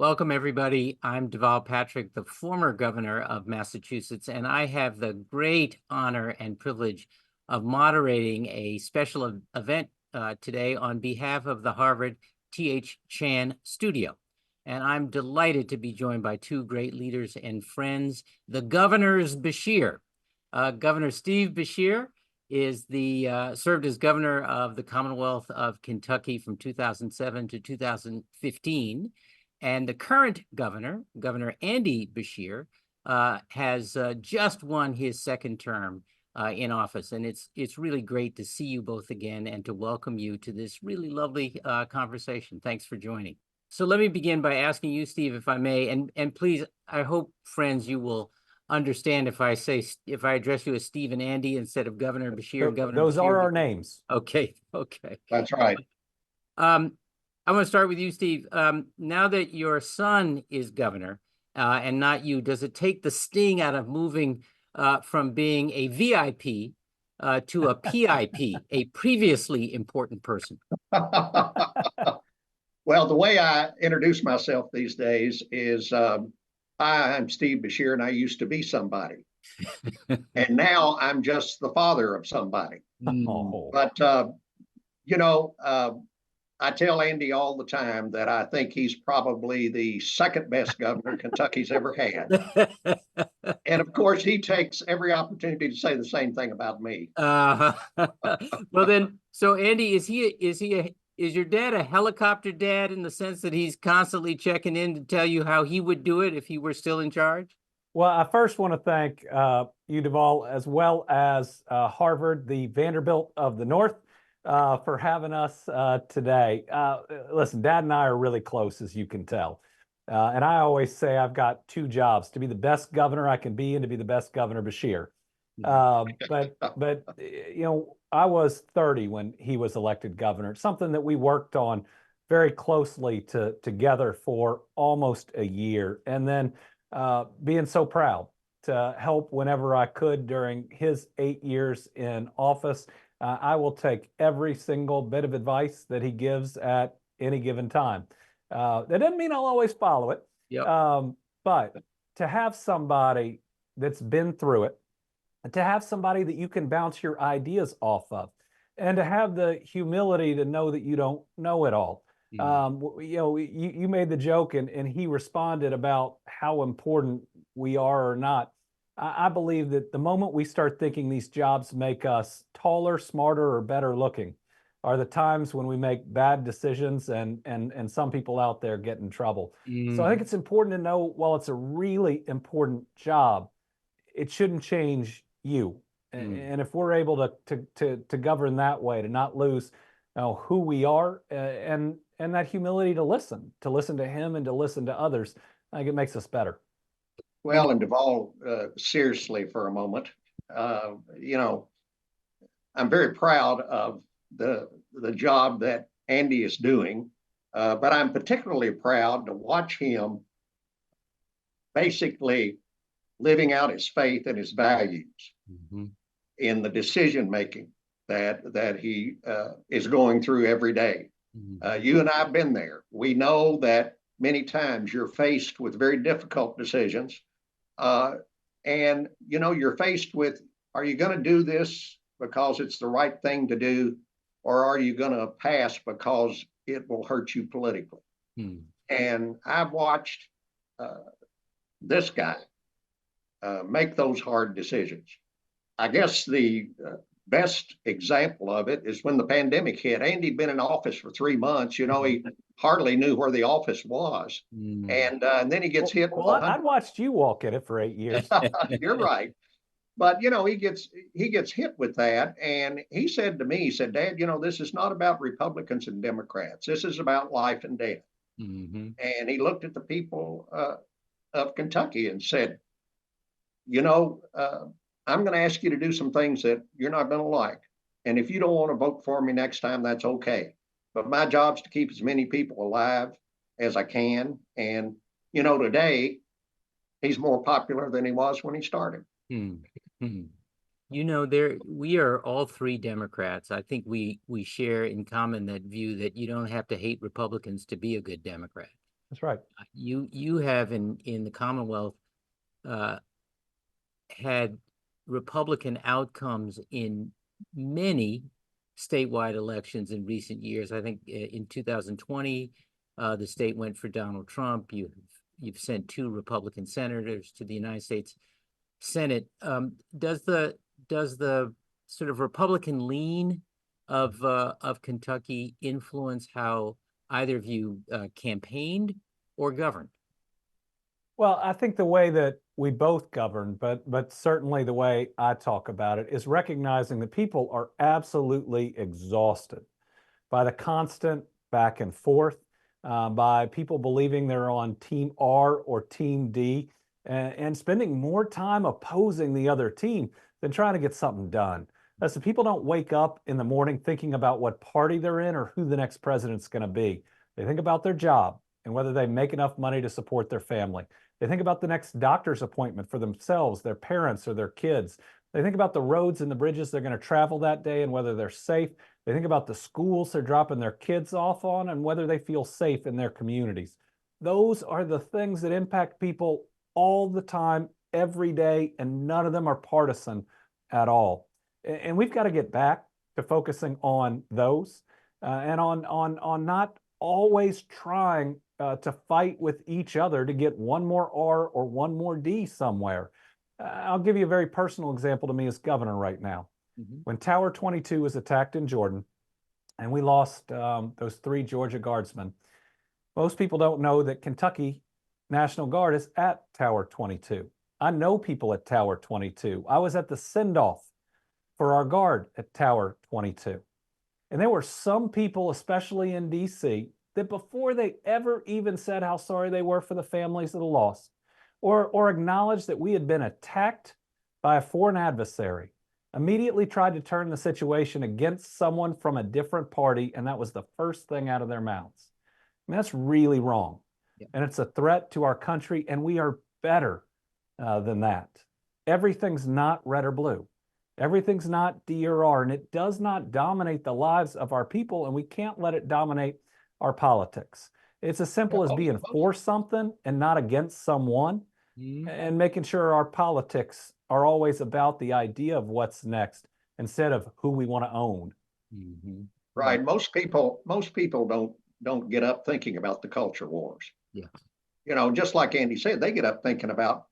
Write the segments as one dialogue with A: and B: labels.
A: Welcome, everybody. I'm Deval Patrick, the former governor of Massachusetts, and I have the great honor and privilege of moderating a special event today on behalf of the Harvard T.H. Chan Studio. And I'm delighted to be joined by two great leaders and friends, the governor's Beshear. Governor Steve Beshear is served as governor of the Commonwealth of Kentucky from 2007 to 2015. And the current governor, Governor Andy Beshear, has just won his second term in office. And it's really great to see you both again and to welcome you to this really lovely conversation. Thanks for joining. So let me begin by asking you, Steve, if I may, and please, I hope, friends, you will understand if I address you as Steve and Andy instead of Governor Beshear and Governor
B: Those
A: Beshear.
B: are our names.
A: Okay.
C: That's right.
A: I want to start with you, Steve. Now that your son is governor and not you, does it take the sting out of moving from being a VIP to a PIP, a previously important person?
C: Well, the way I introduce myself these days is, hi, I'm Steve Beshear, and I used to be somebody. And now I'm just the father of somebody.
B: Oh.
C: But, I tell Andy all the time that I think he's probably the second best governor Kentucky's ever had. And of course, he takes every opportunity to say the same thing about me.
A: Well, then, so Andy, is your dad a helicopter dad in the sense that he's constantly checking in to tell you how he would do it if he were still in charge?
B: Well, I first want to thank you, Deval, as well as Harvard, the Vanderbilt of the North, for having us today. Listen, Dad and I are really close, as you can tell. And I always say I've got two jobs: to be the best governor I can be and to be the best Governor Beshear. But I was 30 when he was elected governor. It's something that we worked on very closely together for almost a year. And then being so proud to help whenever I could during his 8 years in office. I will take every single bit of advice that he gives at any given time. That doesn't mean I'll always follow it.
A: Yep.
B: But to have somebody that's been through it, to have somebody that you can bounce your ideas off of, and to have the humility to know that you don't know it all. You made the joke and he responded about how important we are or not. I believe that the moment we start thinking these jobs make us taller, smarter, or better looking are the times when we make bad decisions and some people out there get in trouble. So I think it's important to know, while it's a really important job, it shouldn't change you. And if we're able to govern that way, to not lose who we are and that humility to listen to him and to listen to others, I think it makes us better.
C: Well, and Deval, seriously for a moment, I'm very proud of the job that Andy is doing, but I'm particularly proud to watch him basically living out his faith and his values in the decision making that he is going through every day. You and I have been there. We know that many times you're faced with very difficult decisions. And you're faced with, are you going to do this because it's the right thing to do, or are you going to pass because it will hurt you politically? And I've watched this guy make those hard decisions. I guess the best example of it is when the pandemic hit. Andy'd been in office for 3 months. He hardly knew where the office was. And then he gets hit.
B: Well, I'd watched you walk in it for 8 years.
C: You're right. But, he gets hit with that. And he said to me, he said, Dad, this is not about Republicans and Democrats. This is about life and death. And he looked at the people of Kentucky and said, I'm going to ask you to do some things that you're not going to like. And if you don't want to vote for me next time, that's okay. But my job's to keep as many people alive as I can. And, today he's more popular than he was when he started.
A: We are all three Democrats. I think we share in common that view that you don't have to hate Republicans to be a good Democrat.
B: That's right.
A: You have in the Commonwealth had Republican outcomes in many statewide elections in recent years. I think in 2020, the state went for Donald Trump. You've sent 2 Republican senators to the United States Senate. Does the sort of Republican lean of Kentucky influence how either of you campaigned or governed?
B: Well, I think the way that we both govern, but certainly the way I talk about it, is recognizing that people are absolutely exhausted by the constant back and forth, by people believing they're on Team R or Team D, and spending more time opposing the other team than trying to get something done. So people don't wake up in the morning thinking about what party they're in or who the next president's going to be. They think about their job and whether they make enough money to support their family. They think about the next doctor's appointment for themselves, their parents, or their kids. They think about the roads and the bridges they're going to travel that day and whether they're safe. They think about the schools they're dropping their kids off on and whether they feel safe in their communities. Those are the things that impact people all the time, every day, and none of them are partisan at all. And we've got to get back to focusing on those and on not always trying to fight with each other to get one more R or one more D somewhere. I'll give you a very personal example to me as governor right now. When Tower 22 was attacked in Jordan and we lost those 3 Georgia Guardsmen, most people don't know that Kentucky National Guard is at Tower 22. I know people at Tower 22. I was at the send-off for our guard at Tower 22. And there were some people, especially in DC, that before they ever even said how sorry they were for the families of the lost, or acknowledged that we had been attacked by a foreign adversary, immediately tried to turn the situation against someone from a different party, and that was the first thing out of their mouths. I mean, that's really wrong. Yeah. And it's a threat to our country, and we are better than that. Everything's not red or blue. Everything's not D or R, and it does not dominate the lives of our people, and we can't let it dominate our politics. It's as simple as being for something and not against someone, and making sure our politics are always about the idea of what's next instead of who we want to own.
C: Right. Most people don't get up thinking about the culture wars.
A: Yeah.
C: You know, just like Andy said, they get up thinking about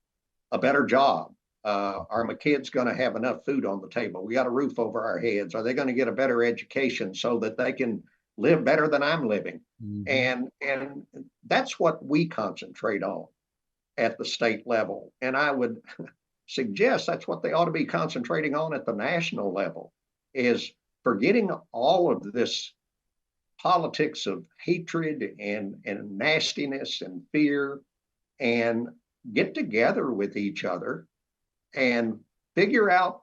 C: a better job. Are my kids going to have enough food on the table? We got a roof over our heads. Are they going to get a better education so that they can live better than I'm living? And that's what we concentrate on at the state level. And I would suggest that's what they ought to be concentrating on at the national level, is forgetting all of this politics of hatred and nastiness and fear, and get together with each other and figure out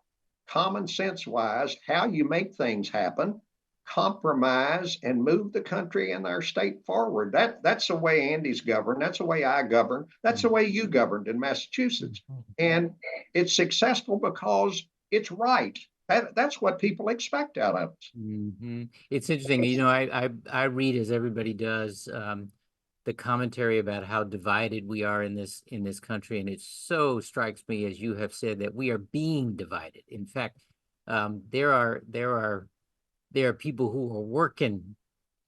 C: common sense wise how you make things happen, compromise, and move the country and our state forward. That's the way Andy's governed. That's the way I govern. That's the way you governed in Massachusetts. And it's successful because it's right. That's what people expect out of us.
A: It's interesting. You know, I read, as everybody does, the commentary about how divided we are in this country, and it so strikes me, as you have said, that we are being divided. In fact, there are people who are working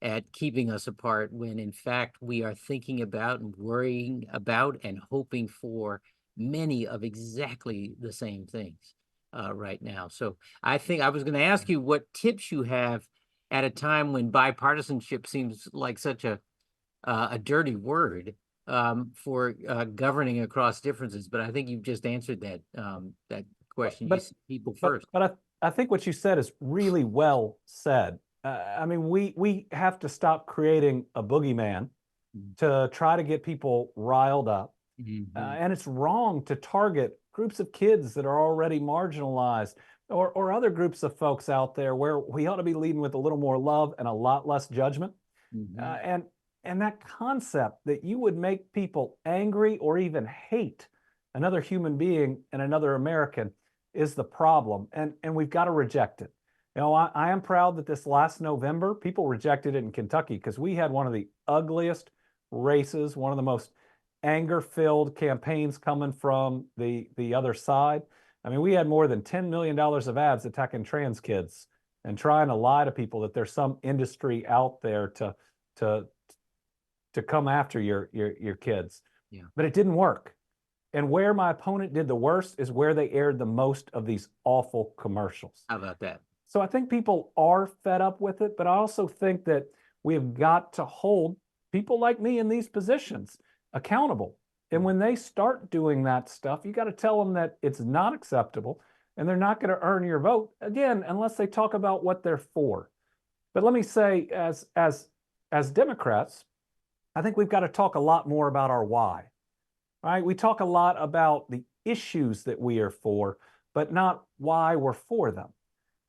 A: at keeping us apart, when in fact we are thinking about and worrying about and hoping for many of exactly the same things right now. So I think I was going to ask you what tips you have at a time when bipartisanship seems like such a dirty word for governing across differences, but I think you've just answered that question. People first.
B: But I think what you said is really well said. I mean, we have to stop creating a boogeyman to try to get people riled up. And it's wrong to target groups of kids that are already marginalized, or other groups of folks out there, where we ought to be leading with a little more love and a lot less judgment. And that concept that you would make people angry or even hate another human being and another American is the problem. And we've got to reject it. You know, I am proud that this last November, people rejected it in Kentucky, because we had one of the ugliest, races, one of the most anger-filled campaigns coming from the other side. I mean, we had more than $10 million of ads attacking trans kids and trying to lie to people that there's some industry out there to come after your kids.
A: Yeah.
B: But it didn't work. And where my opponent did the worst is where they aired the most of these awful commercials.
A: How about that?
B: So I think people are fed up with it, but I also think that we've got to hold people like me in these positions accountable. And when they start doing that stuff, you got to tell them that it's not acceptable and they're not going to earn your vote, again, unless they talk about what they're for. But let me say, as Democrats, I think we've got to talk a lot more about our why. Right? We talk a lot about the issues that we are for, but not why we're for them.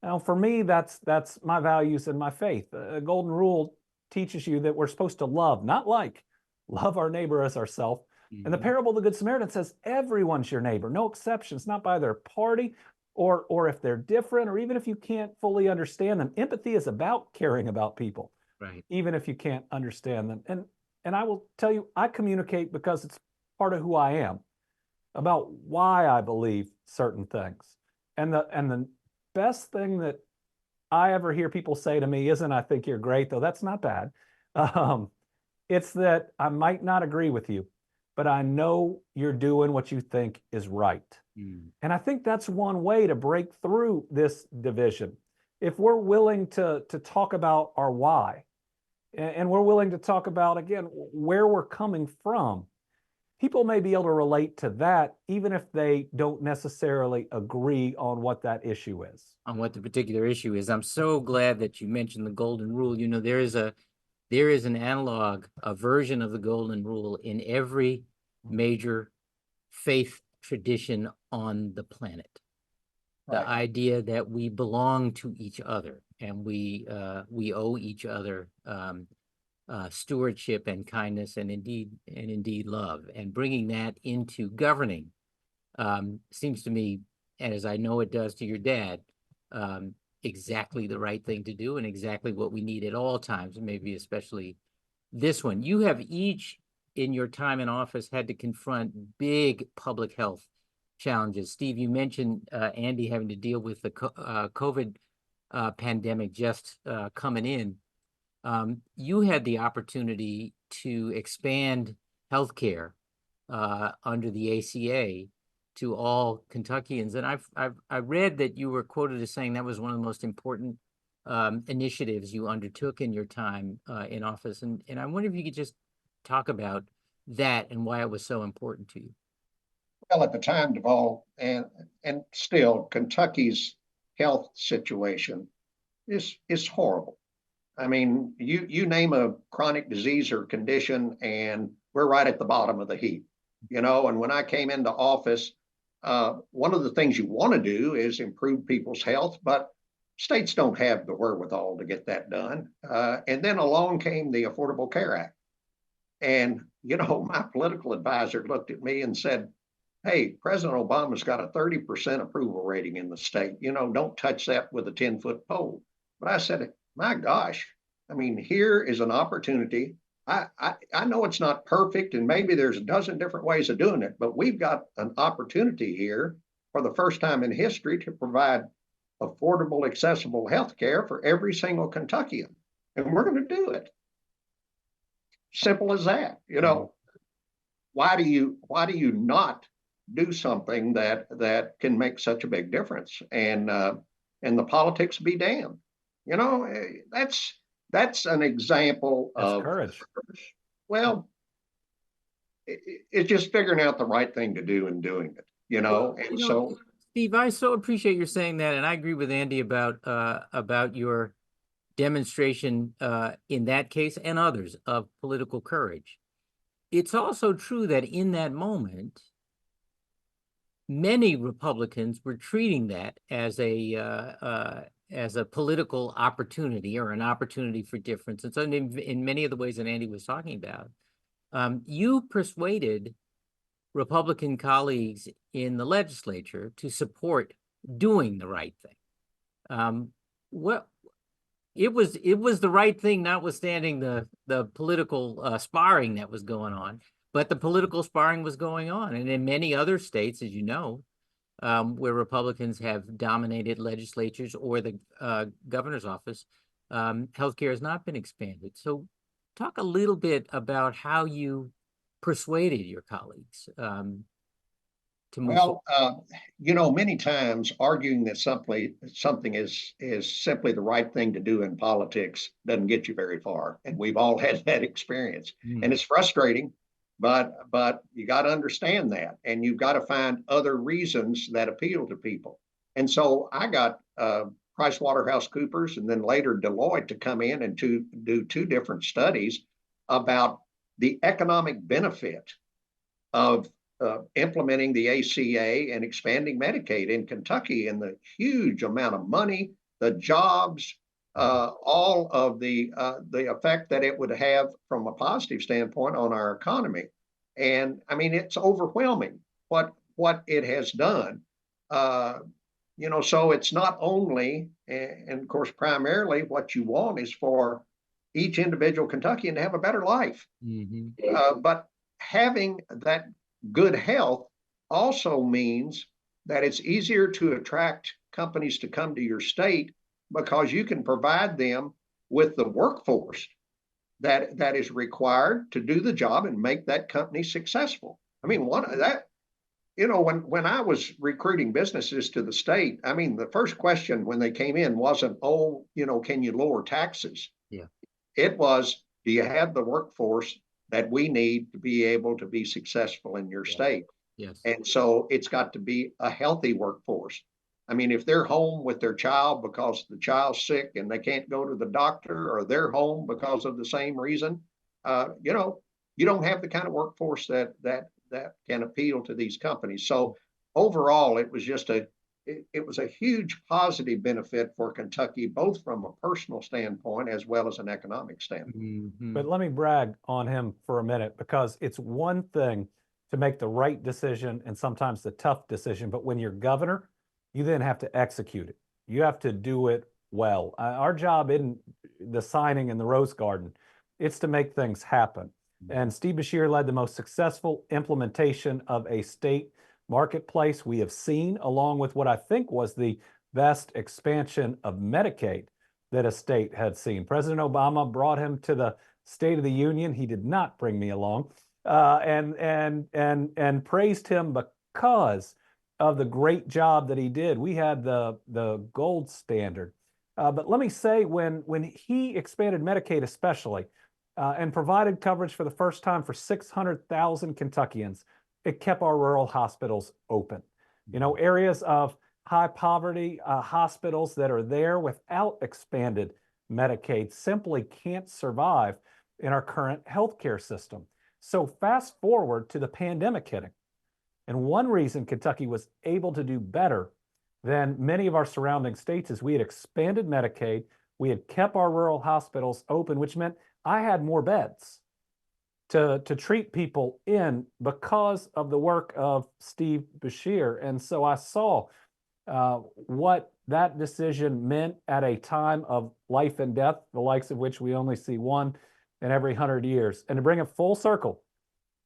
B: Now, for me, that's my values and my faith. The Golden Rule teaches you that we're supposed to love, not like, love our neighbor as ourselves. Mm-hmm. And the parable of the Good Samaritan says everyone's your neighbor, no exceptions, not by their party or if they're different, or even if you can't fully understand them. Empathy is about caring about people,
A: right? Even
B: if you can't understand them. And I will tell you, I communicate because it's part of who I am, about why I believe certain things. And the best thing that I ever hear people say to me isn't, I think you're great, though that's not bad. It's that I might not agree with you, but I know you're doing what you think is right. And I think that's one way to break through this division. If we're willing to talk about our why, and we're willing to talk about, again, where we're coming from, people may be able to relate to that, even if they don't necessarily agree on what that issue is.
A: On what the particular issue is. I'm so glad that you mentioned the Golden Rule. You know, there is an analog, a version of the Golden Rule in every major faith tradition on the planet. Right. The idea that we belong to each other and we owe each other stewardship and kindness and indeed love, and bringing that into governing seems to me, and as I know it does to your dad, exactly the right thing to do and exactly what we need at all times, and maybe especially this one. You have each in your time in office had to confront big public health challenges. Steve, you mentioned Andy having to deal with the COVID pandemic just coming in. You had the opportunity to expand healthcare under the ACA to all Kentuckians, and I read that you were quoted as saying that was one of the most important initiatives you undertook in your time in office, and I wonder if you could just talk about that and why it was so important to you.
C: Well, at the time, Deval, and still, Kentucky's health situation is horrible. I mean, you name a chronic disease or condition, and we're right at the bottom of the heap. You know, and when I came into office, one of the things you want to do is improve people's health, but states don't have the wherewithal to get that done. And then along came the Affordable Care Act. And, you know, my political advisor looked at me and said, hey, President Obama's got a 30% approval rating in the state. You know, don't touch that with a 10-foot pole. But I said, my gosh, I mean, here is an opportunity. I know it's not perfect, and maybe there's a dozen different ways of doing it, but we've got an opportunity here for the first time in history to provide affordable, accessible health care for every single Kentuckian. And we're going to do it. Simple as that. You know, why do you not do something that can make such a big difference? And the politics be damned. You know, that's an example of
B: courage.
C: Well, it's just figuring out the right thing to do and doing it, you know.
A: Well, so Steve, I so appreciate your saying that, and I agree with Andy about your demonstration in that case and others of political courage. It's also true that in that moment, many Republicans were treating that as a political opportunity or an opportunity for difference. And so in many of the ways that Andy was talking about, you persuaded Republican colleagues in the legislature to support doing the right thing. it was the right thing, notwithstanding the political sparring that was going on. But the political sparring was going on, and in many other states, as you know, where Republicans have dominated legislatures or the governor's office, healthcare has not been expanded. So, talk a little bit about how you persuaded your colleagues to move forward.
C: Well, many times arguing that something is simply the right thing to do in politics doesn't get you very far, and we've all had that experience, and it's frustrating. But you got to understand that, and you've got to find other reasons that appeal to people. And so I got PricewaterhouseCoopers and then later Deloitte to come in and to do two different studies about the economic benefit of implementing the ACA and expanding Medicaid in Kentucky, and the huge amount of money, the jobs, all of the effect that it would have from a positive standpoint on our economy. And I mean, it's overwhelming what it has done. So it's not only, and of course, primarily what you want is for each individual Kentuckian to have a better life. But having that good health also means that it's easier to attract companies to come to your state, because you can provide them with the workforce that is required to do the job and make that company successful. I mean, when I was recruiting businesses to the state, I mean, the first question when they came in wasn't, can you lower taxes?
A: Yeah.
C: It was, do you have the workforce that we need to be able to be successful in your state?
A: Yes.
C: And so it's got to be a healthy workforce. I mean, if they're home with their child because the child's sick and they can't go to the doctor, or they're home because of the same reason, you don't have the kind of workforce that can appeal to these companies. So overall, it was just a huge positive benefit for Kentucky, both from a personal standpoint as well as an economic standpoint.
B: But let me brag on him for a minute, because it's one thing to make the right decision and sometimes the tough decision, but when you're governor, you then have to execute it. You have to do it well. Our job isn't the signing in the Rose Garden. It's to make things happen. And Steve Beshear led the most successful implementation of a state marketplace we have seen, along with what I think was the best expansion of Medicaid that a state had seen. President Obama brought him to the State of the Union. He did not bring me along, and praised him because of the great job that he did. We had the gold standard. But let me say, when he expanded Medicaid especially, and provided coverage for the first time for 600,000 Kentuckians, it kept our rural hospitals open. Areas of high poverty, hospitals that are there without expanded Medicaid simply can't survive in our current healthcare system. So fast forward to the pandemic hitting. And one reason Kentucky was able to do better than many of our surrounding states is we had expanded Medicaid, we had kept our rural hospitals open, which meant I had more beds to treat people in because of the work of Steve Beshear. And so I saw what that decision meant at a time of life and death, the likes of which we only see one in every 100 years. And to bring it full circle,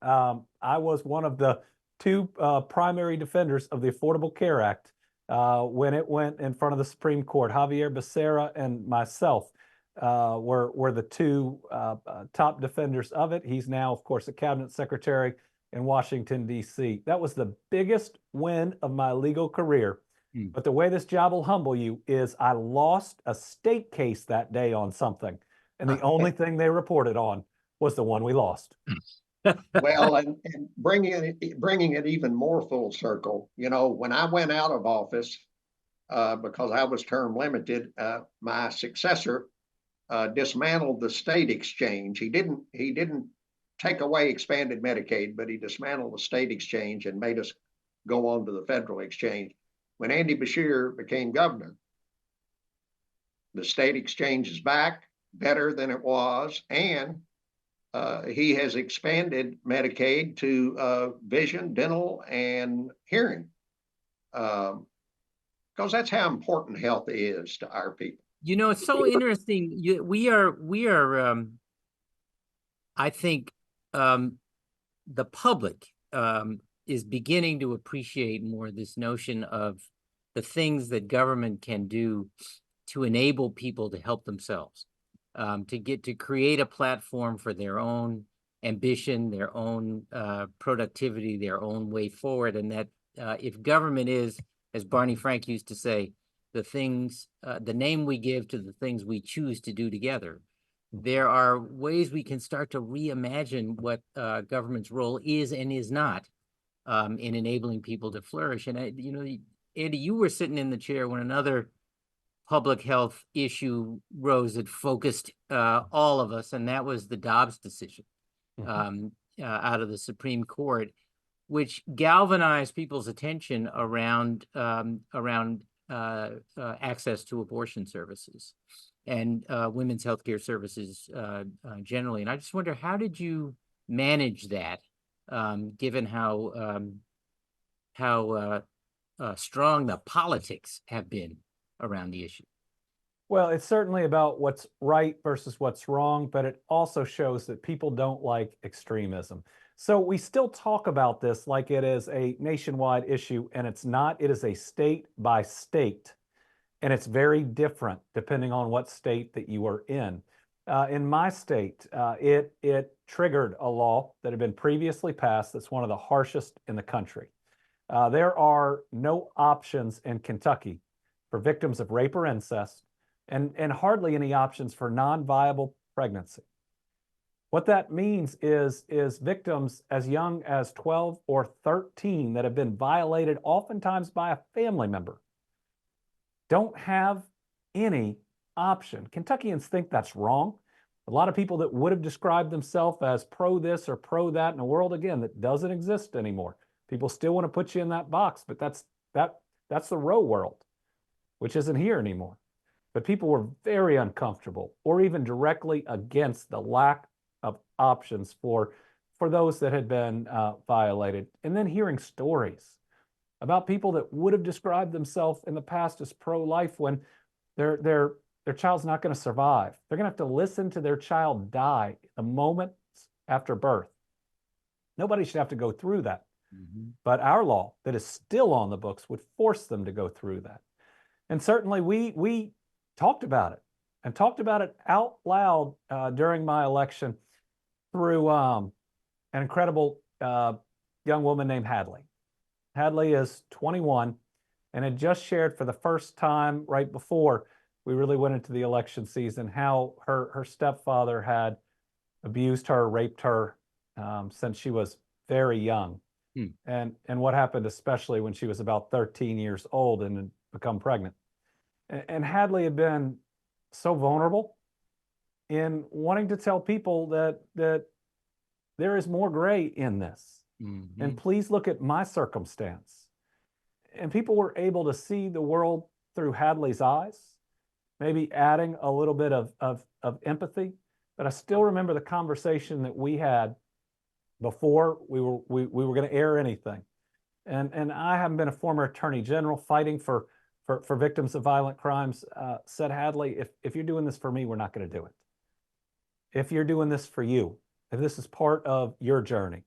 B: I was one of the two primary defenders of the Affordable Care Act when it went in front of the Supreme Court. Javier Becerra and myself were the two top defenders of it. He's now, of course, a cabinet secretary in Washington, D.C. That was the biggest win of my legal career. But the way this job will humble you is I lost a state case that day on something, and the only thing they reported on was the one we lost.
C: Well, and bringing it even more full circle, when I went out of office, because I was term limited, my successor dismantled the state exchange. He didn't take away expanded Medicaid, but he dismantled the state exchange and made us go on to the federal exchange. When Andy Beshear became governor, the state exchange is back, better than it was, and he has expanded Medicaid to vision, dental, and hearing, because that's how important health is to our people.
A: You know, it's so interesting. We are, I think, the public is beginning to appreciate more this notion of the things that government can do to enable people to help themselves, to create a platform for their own ambition, their own productivity, their own way forward. And that if government is, as Barney Frank used to say, the name we give to the things we choose to do together, there are ways we can start to reimagine what government's role is and is not in enabling people to flourish. And you know, Andy, you were sitting in the chair when another public health issue rose that focused all of us, and that was the Dobbs decision out of the Supreme Court, which galvanized people's attention around access to abortion services and women's healthcare services generally. And I just wonder, how did you manage that, given how strong the politics have been around the issue?
B: Well, it's certainly about what's right versus what's wrong, but it also shows that people don't like extremism. So we still talk about this like it is a nationwide issue, and it's not. It is a state by state, and it's very different depending on what state that you are in. In my state, it triggered a law that had been previously passed that's one of the harshest in the country. There are no options in Kentucky for victims of rape or incest, and hardly any options for non-viable pregnancy. What that means is victims as young as 12 or 13 that have been violated oftentimes by a family member don't have any option. Kentuckians think that's wrong. A lot of people that would have described themselves as pro this or pro that in a world, again, that doesn't exist anymore. People still want to put you in that box, but that's the Roe world, which isn't here anymore. But people were very uncomfortable or even directly against the lack of options for those that had been violated. And then hearing stories about people that would have described themselves in the past as pro-life when their child's not going to survive. They're going to have to listen to their child die the moment after birth. Nobody should have to go through that. Mm-hmm. But our law that is still on the books would force them to go through that. And certainly we talked about it and talked about it out loud during my election through an incredible young woman named Hadley. Hadley is 21 and had just shared for the first time right before we really went into the election season how her stepfather had abused her, raped her since she was very young. And what happened especially when she was about 13 years old and had become pregnant. And Hadley had been so vulnerable in wanting to tell people that there is more gray in this. Mm-hmm. And please look at my circumstance. And people were able to see the world through Hadley's eyes, maybe adding a little bit of empathy. But I still remember the conversation that we had before we were going to air anything. And I haven't been a former attorney general fighting for victims of violent crimes, said Hadley, if you're doing this for me, we're not going to do it. If you're doing this for you, if this is part of your journey,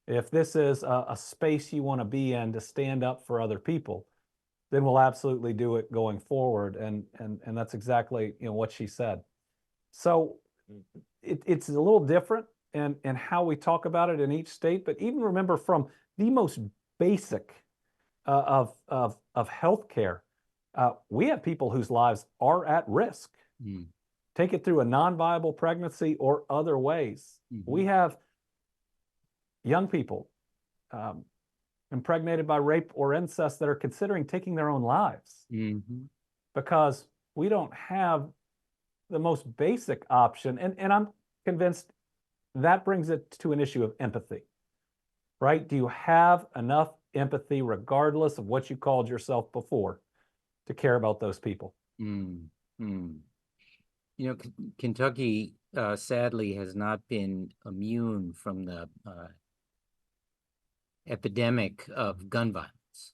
B: if this is a space you want to be in to stand up for other people, then we'll absolutely do it going forward. And that's exactly what she said. So it's a little different in how we talk about it in each state, but even remember from the most basic of healthcare, we have people whose lives are at risk. Mm. Take it through a non-viable pregnancy or other ways. Mm-hmm. We have young people impregnated by rape or incest that are considering taking their own lives because we don't have the most basic option. And I'm convinced that brings it to an issue of empathy, right? Do you have enough empathy, regardless of what you called yourself before, to care about those people?
A: You know, Kentucky sadly has not been immune from the epidemic of gun violence.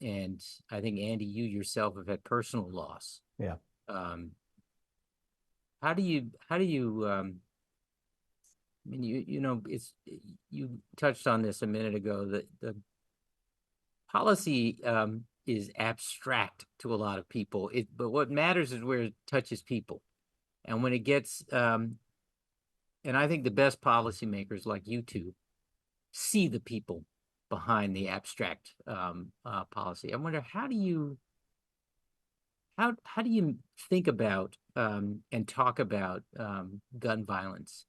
A: And I think, Andy, you yourself have had personal loss How do you I mean, you know, you touched on this a minute ago, that the policy is abstract to a lot of people. But what matters is where it touches people. And when it gets, and I think the best policymakers like you two see the people behind the abstract policy. I wonder, how do you think about and talk about gun violence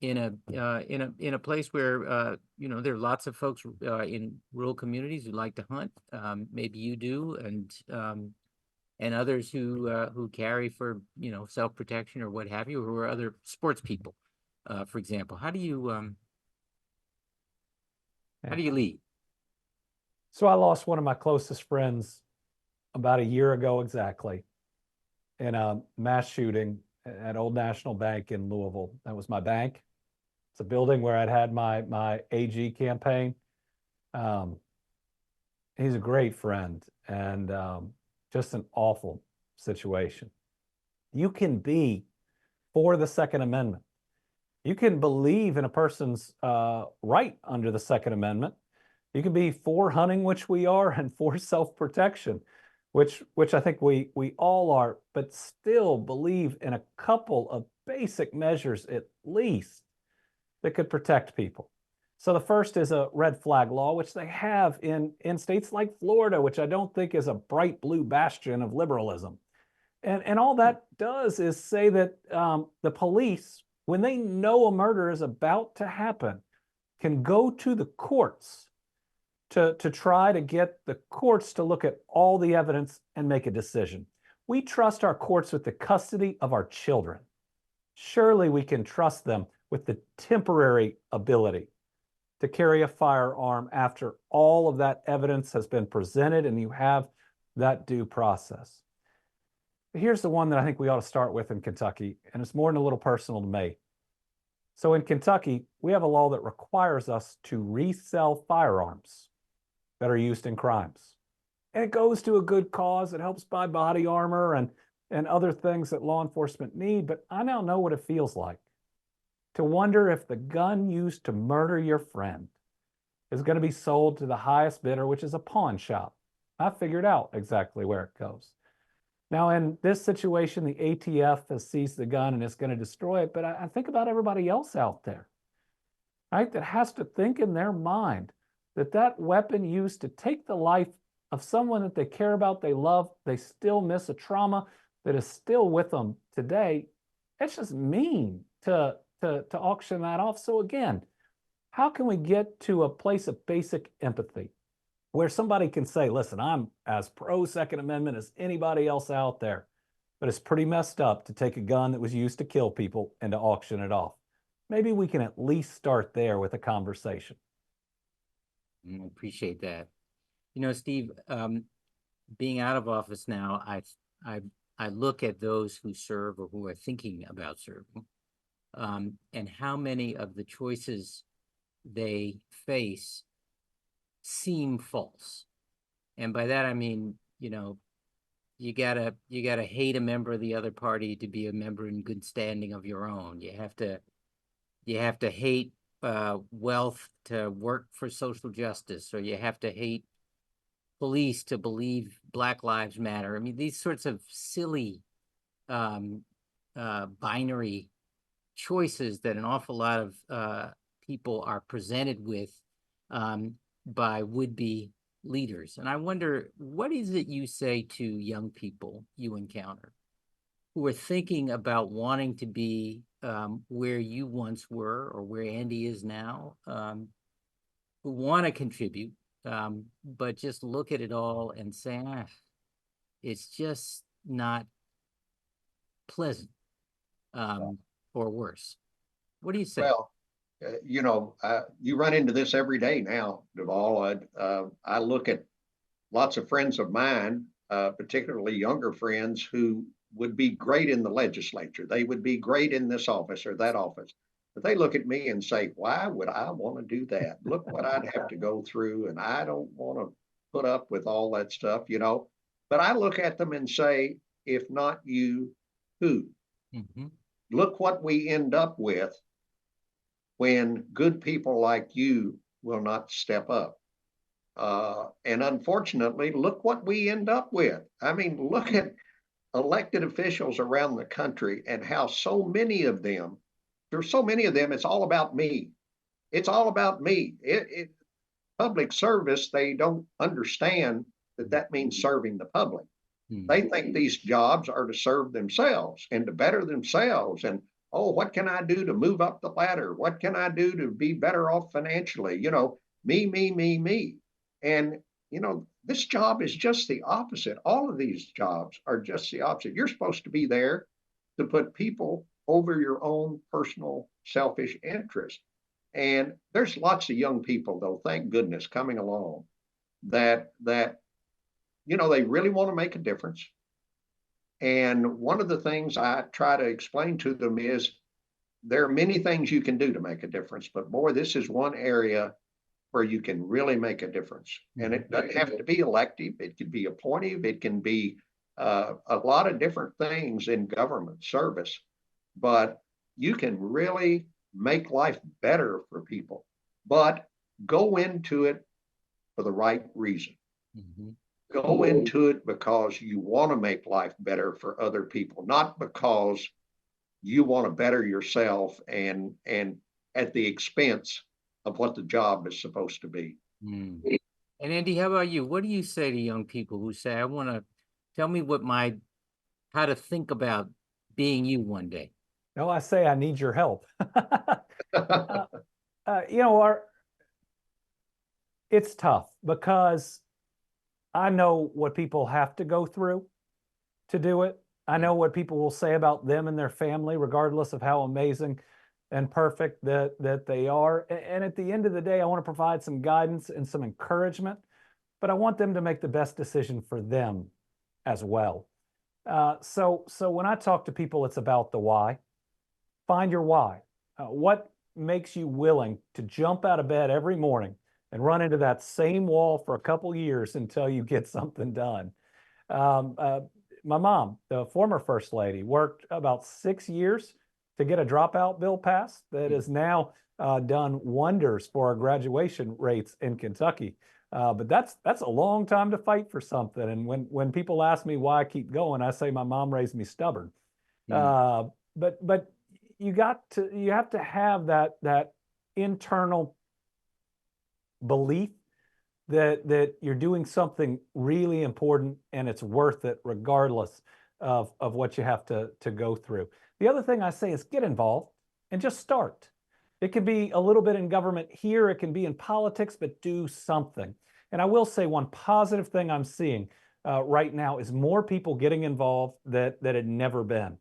A: in a place where you know, there are lots of folks in rural communities who like to hunt. Maybe you do, and others who carry for, you know, self-protection or what have you, who are other sports people, for example. How do you lead?
B: So I lost one of my closest friends about a year ago exactly in a mass shooting at Old National Bank in Louisville. That was my bank. It's a building where I'd had my AG campaign. He's a great friend, and just an awful situation. You can be for the Second Amendment. You can believe in a person's right under the Second Amendment. You can be for hunting, which we are, and for self-protection, which I think we all are, but still believe in a couple of basic measures at least that could protect people. So the first is a red flag law, which they have in states like Florida, which I don't think is a bright blue bastion of liberalism. And all that does is say that the police, when they know a murder is about to happen, can go to the courts to try to get the courts to look at all the evidence and make a decision. We trust our courts with the custody of our children. Surely we can trust them with the temporary ability to carry a firearm after all of that evidence has been presented and you have that due process. But here's the one that I think we ought to start with in Kentucky, and it's more than a little personal to me. So in Kentucky, we have a law that requires us to resell firearms that are used in crimes. And it goes to a good cause. It helps buy body armor and other things that law enforcement need. But I now know what it feels like to wonder if the gun used to murder your friend is going to be sold to the highest bidder, which is a pawn shop. I figured out exactly where it goes. Now, in this situation, the ATF has seized the gun and is going to destroy it. But I think about everybody else out there, right, that has to think in their mind that that weapon used to take the life of someone that they care about, they love, they still miss, a trauma that is still with them today. It's just mean to auction that off. So again, how can we get to a place of basic empathy where somebody can say, listen, I'm as pro Second Amendment as anybody else out there, but it's pretty messed up to take a gun that was used to kill people and to auction it off. Maybe we can at least start there with a conversation.
A: I appreciate that. You know, Steve, being out of office now, I look at those who serve or who are thinking about serving, and how many of the choices they face seem false. And by that I mean, you know, you gotta hate a member of the other party to be a member in good standing of your own. You have to hate wealth to work for social justice, or you have to hate police to believe Black Lives Matter. I mean, these sorts of silly binary choices that an awful lot of people are presented with by would-be leaders. And I wonder, what is it you say to young people you encounter who are thinking about wanting to be where you once were or where Andy is now, who want to contribute, but just look at it all and say, it's just not pleasant, or worse? What do you say?
C: Well, you know, you run into this every day now, Deval. I look at lots of friends of mine, particularly younger friends, who would be great in the legislature. They would be great in this office or that office. But they look at me and say, why would I want to do that? Look what I'd have to go through, and I don't want to put up with all that stuff, you know. But I look at them and say, if not you, who?
A: Mm-hmm.
C: Look what we end up with when good people like you will not step up. And unfortunately, look what we end up with. I mean, look at elected officials around the country and how so many of them, there's so many of them, it's all about me. It's all about me. Public service, they don't understand that that means serving the public. They think these jobs are to serve themselves and to better themselves. And, oh, what can I do to move up the ladder? What can I do to be better off financially? You know, me, me, me, me. And, you know, this job is just the opposite. All of these jobs are just the opposite. You're supposed to be there to put people over your own personal selfish interest. And there's lots of young people, though, thank goodness, coming along that you know, they really want to make a difference. And one of the things I try to explain to them is there are many things you can do to make a difference, but boy, this is one area where you can really make a difference. And it doesn't have to be elective, it can be appointive, it can be a lot of different things in government service, but you can really make life better for people. But go into it for the right reason. Mm-hmm. Go into it because you want to make life better for other people, not because you want to better yourself and at the expense of what the job is supposed to be.
A: And Andy, how about you? What do you say to young people who say, I want to tell me how to think about being you one day?
B: No, I say I need your help. You know, it's tough because I know what people have to go through to do it. I know what people will say about them and their family, regardless of how amazing and perfect that they are. And at the end of the day, I want to provide some guidance and some encouragement, but I want them to make the best decision for them as well. So when I talk to people, it's about the why. Find your why. What makes you willing to jump out of bed every morning and run into that same wall for a couple years until you get something done? My mom, the former First Lady, worked about 6 years to get a dropout bill passed that has now done wonders for our graduation rates in Kentucky. But that's a long time to fight for something. And when people ask me why I keep going, I say my mom raised me stubborn. But you have to have that internal belief that you're doing something really important and it's worth it regardless of what you have to go through. The other thing I say is get involved and just start. It can be a little bit in government here, it can be in politics, but do something. And I will say one positive thing I'm seeing right now is more people getting involved that had never been.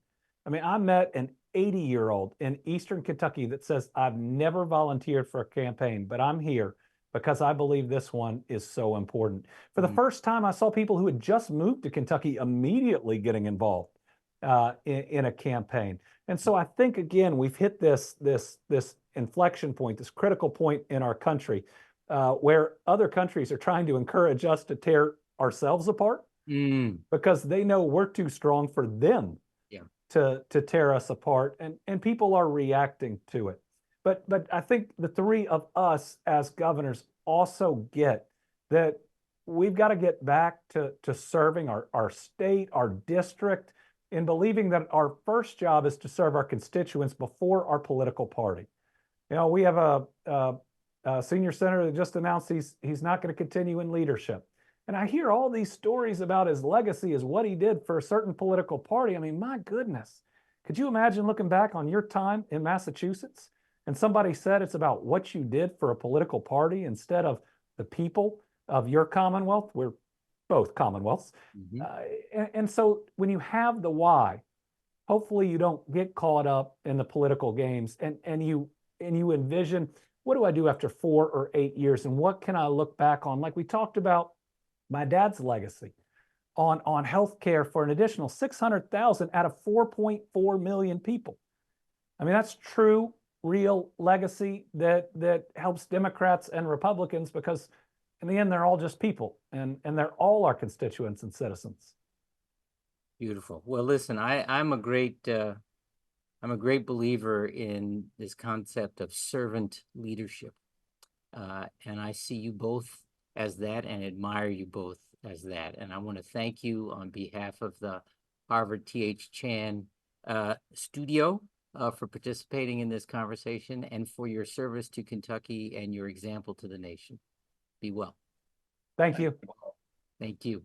B: I mean, I met an 80-year-old in Eastern Kentucky that says, I've never volunteered for a campaign, but I'm here because I believe this one is so important. For the first time, I saw people who had just moved to Kentucky immediately getting involved in a campaign. And so I think, again, we've hit this inflection point, this critical point in our country where other countries are trying to encourage us to tear ourselves apart because they know we're too strong for them to tear us apart. And people are reacting to it. But I think the three of us as governors also get that we've got to get back to serving our state, our district, in believing that our first job is to serve our constituents before our political party. You know, we have a senior senator that just announced he's not going to continue in leadership. And I hear all these stories about his legacy as what he did for a certain political party. I mean, my goodness, could you imagine looking back on your time in Massachusetts and somebody said it's about what you did for a political party instead of the people of your Commonwealth? We're both Commonwealths. And so when you have the why, hopefully you don't get caught up in the political games and you envision, what do I do after 4 or 8 years? And what can I look back on? Like we talked about my dad's legacy on healthcare for an additional 600,000 out of 4.4 million people. I mean, that's true, real legacy that helps Democrats and Republicans because in the end, they're all just people and they're all our constituents and citizens.
A: Beautiful. Well, listen, I'm a great believer in this concept of servant leadership. And I see you both as that and admire you both as that. And I want to thank you on behalf of the Harvard T.H. Chan studio for participating in this conversation and for your service to Kentucky and your example to the nation. Be well.
B: Thank you.
A: Thank you.